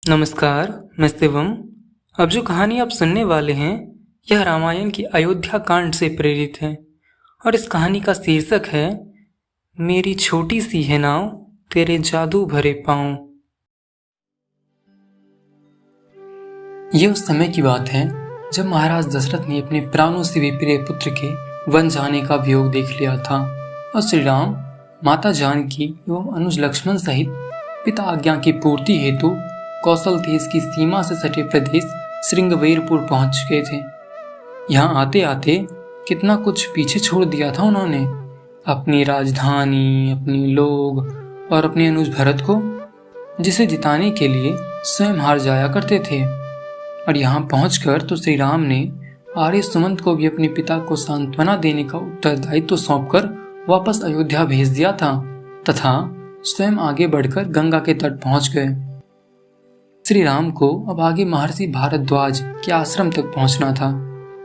नमस्कार, मैं शिवम। अब जो कहानी आप सुनने वाले हैं, यह रामायण की अयोध्या कांड से प्रेरित है और इस कहानी का शीर्षक है मेरी छोटी सी है नाव, तेरे जादू भरे पाँव। ये उस समय की बात है जब महाराज दशरथ ने अपने प्राणों से भी प्रिय पुत्र के वन जाने का वियोग देख लिया था और श्री राम, माता जानकी एवं अनुज लक्ष्मण सहित पिता आज्ञा की पूर्ति हेतु कौशल देश की सीमा से सटे प्रदेश श्रृंगवेरपुर पहुंच चुके थे। यहाँ आते आते कितना कुछ पीछे छोड़ दिया था उन्होंने, अपनी राजधानी, अपने लोग और अपने अनुज भरत को, जिसे जिताने के लिए स्वयं हार जाया करते थे। और यहाँ पहुंचकर तो श्री राम ने आर्य सुमंत को भी अपने पिता को सांत्वना देने का उत्तरदायित्व सौंपकर वापस अयोध्या भेज दिया था तथा स्वयं आगे बढ़कर गंगा के तट पहुंच गए। श्री राम को अब आगे महर्षि भारद्वाज के आश्रम तक पहुंचना था,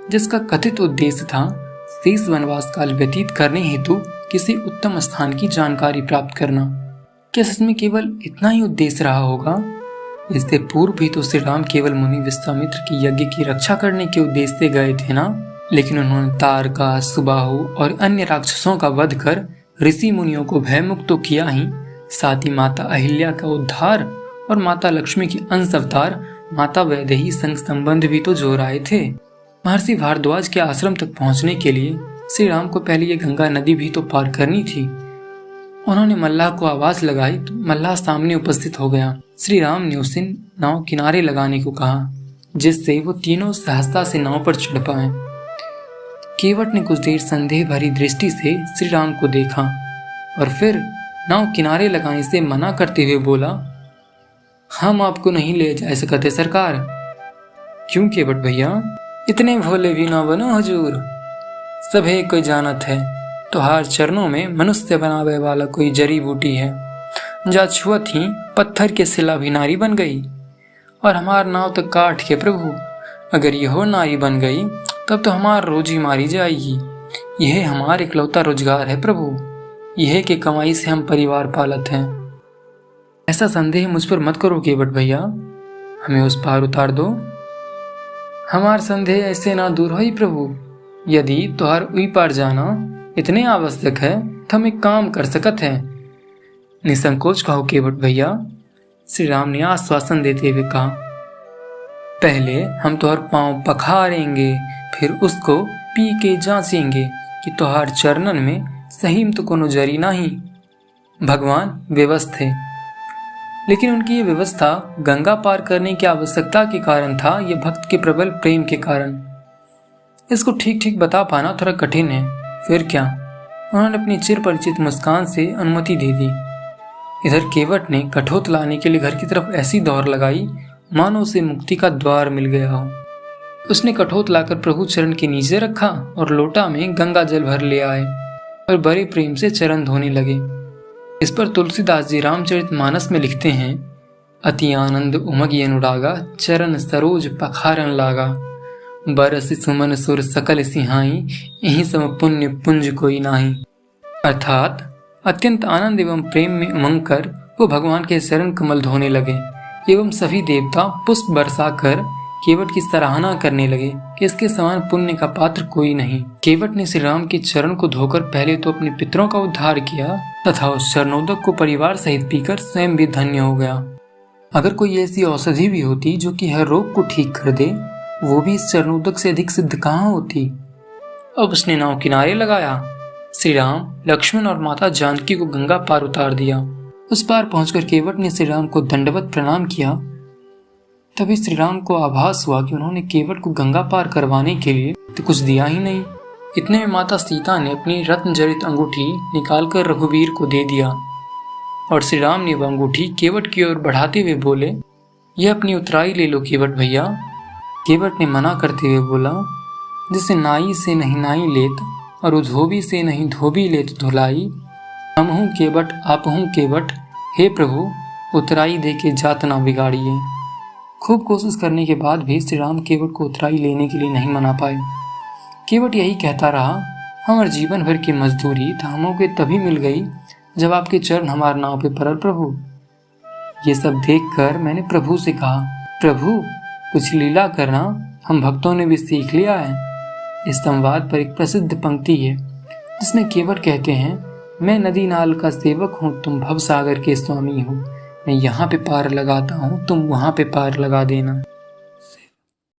जिसका कथित उद्देश्य था शेष वनवास काल व्यतीत करने हेतु किसी उत्तम स्थान की जानकारी प्राप्त करना। क्या सच में केवल इतना ही उद्देश्य रहा होगा? इससे पूर्व भी तो श्री राम केवल मुनि विश्वामित्र की यज्ञ की रक्षा करने के उद्देश्य से गए थे ना, लेकिन उन्होंने तारका, सुबाहु और अन्य राक्षसों का वध कर ऋषि मुनियों को भयमुक्त तो किया ही, साथ ही माता अहिल्या का उद्धार और माता लक्ष्मी की अंश अवतार माता वैदेही संग संबंध भी तो जोड़ आए थे। महर्षि भारद्वाज के आश्रम तक पहुंचने के लिए श्री राम को पहले ये गंगा नदी भी तो पार करनी थी। उन्होंने मल्लाह को आवाज लगाई तो मल्लाह सामने उपस्थित हो गया। श्री राम ने उसे नाव किनारे लगाने को कहा, जिससे वो तीनों सहजता से नाव पर चढ़ पाए। केवट ने कुछ देर संदेह भरी दृष्टि से श्री राम को देखा और फिर नाव किनारे लगाने से मना करते हुए बोला, हम आपको नहीं ले जा सकते सरकार। क्यों केवट भैया, इतने भोले भी ना बनो हुजूर। सभे कोई जानत है तुहार चरणों में मनुष्य बनावे वाला कोई जड़ी बूटी है, जा छुअत ही पत्थर के सिला भी नारी बन गई। और हमार नाव तक काट के प्रभु, अगर यह नारी बन गई तब तो हमार रोजी मारी जाएगी। यह हमार इकलौता रोजगार है प्रभु, यह के कमाई से हम परिवार पालत हैं। ऐसा संदेह मुझ पर मत करो केवट भैया, हमें उस पार उतार दो। हमार संदेह ऐसे ना दूर हो ही प्रभु। यदि तुहार उई पार जाना इतने आवश्यक है तो हम एक काम कर सकत हैं। निसंकोच कहो केवट भैया, श्री राम ने आश्वासन देते हुए कहा। पहले हम तुहार पांव पखारेंगे, फिर उसको पी के जांचेंगे कि तुहार चरणन में सही में तो कोनो जरी नहीं। भगवान व्यवस्थ है, लेकिन उनकी ये व्यवस्था गंगा पार करने की आवश्यकता के कारण था, ये भक्त के प्रबल प्रेम के कारण। इसको ठीक ठीक बता पाना थोड़ा कठिन है। फिर क्या, उन्होंने अपनी चिर परिचित मुस्कान से अनुमति दे दी। इधर केवट ने कठोत लाने के लिए घर की तरफ ऐसी दौड़ लगाई मानो उसे मुक्ति का द्वार मिल गया हो। उसने कठोत लाकर प्रभु चरण के नीचे रखा और लोटा में गंगा जल भर ले आए और बड़े प्रेम से चरण धोने लगे। इस पर तुलसीदास जी रामचरितमानस में लिखते हैं, अति आनंद उमगी अनुरागा, चरण सरोज पखारन लागा, बरस सुमन सुर सकल सिहाई, यही सम पुण्य पुंज कोई नाही। अर्थात अत्यंत आनंद एवं प्रेम में उमंग कर वो भगवान के चरण कमल धोने लगे एवं सभी देवता पुष्प बरसा कर केवट की सराहना करने लगे कि इसके समान पुण्य का पात्र कोई नहीं। केवट ने श्री राम के चरण को धोकर पहले तो अपने पितरों का उद्धार किया तथा उस चरणोदक को परिवार सहित पीकर स्वयं भी धन्य हो गया। अगर कोई ऐसी औषधि भी होती जो कि हर रोग को ठीक कर दे, वो भी इस चरणोदक से अधिक सिद्ध कहाँ होती। अब उसने नाव किनारे लगाया, श्री राम, लक्ष्मण और माता जानकी को गंगा पार उतार दिया। उस पार पहुंचकर केवट ने श्री राम को दंडवत प्रणाम किया। तभी श्री राम को आभास हुआ कि उन्होंने केवट को गंगा पार करवाने के लिए तो कुछ दिया ही नहीं। इतने में माता सीता ने अपनी रत्न जड़ित अंगूठी निकालकर रघुवीर को दे दिया और श्री राम ने वह अंगूठी केवट की ओर बढ़ाते हुए बोले, यह अपनी उतराई ले लो केवट भैया। केवट ने मना करते हुए बोला, जिसे नाई से नहीं नाई लेत और धोबी से नहीं धोबी लेत धुलाई, हम हूँ केवट आप हूँ केवट, हे प्रभु उतराई दे के जात ना बिगाड़िए। खूब कोशिश करने के बाद भी श्री राम केवट को उतराई लेने के लिए नहीं मना पाए। केवट यही कहता रहा, हमारे जीवन भर की मजदूरी तो हमों के तभी मिल गई जब आपके चरण हमारे नाव पे परल प्रभु। ये सब देखकर मैंने प्रभु से कहा, प्रभु कुछ लीला करना, हम भक्तों ने भी सीख लिया है। इस संवाद पर एक प्रसिद्ध पंक्ति है जिसमें केवट कहते हैं, मैं नदी नाल का सेवक हूँ, तुम भव सागर के स्वामी हो। मैं यहाँ पे पार लगाता हूँ, तुम वहाँ पे पार लगा देना।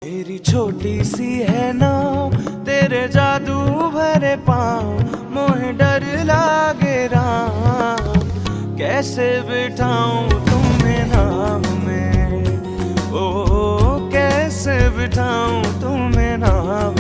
तेरी छोटी सी है नाव, तेरे जादू भरे पाँव, मोहे डर लागे राम, कैसे बिठाऊं तुम्हें नाम में, ओ कैसे बिठाऊं तुम्हें नाम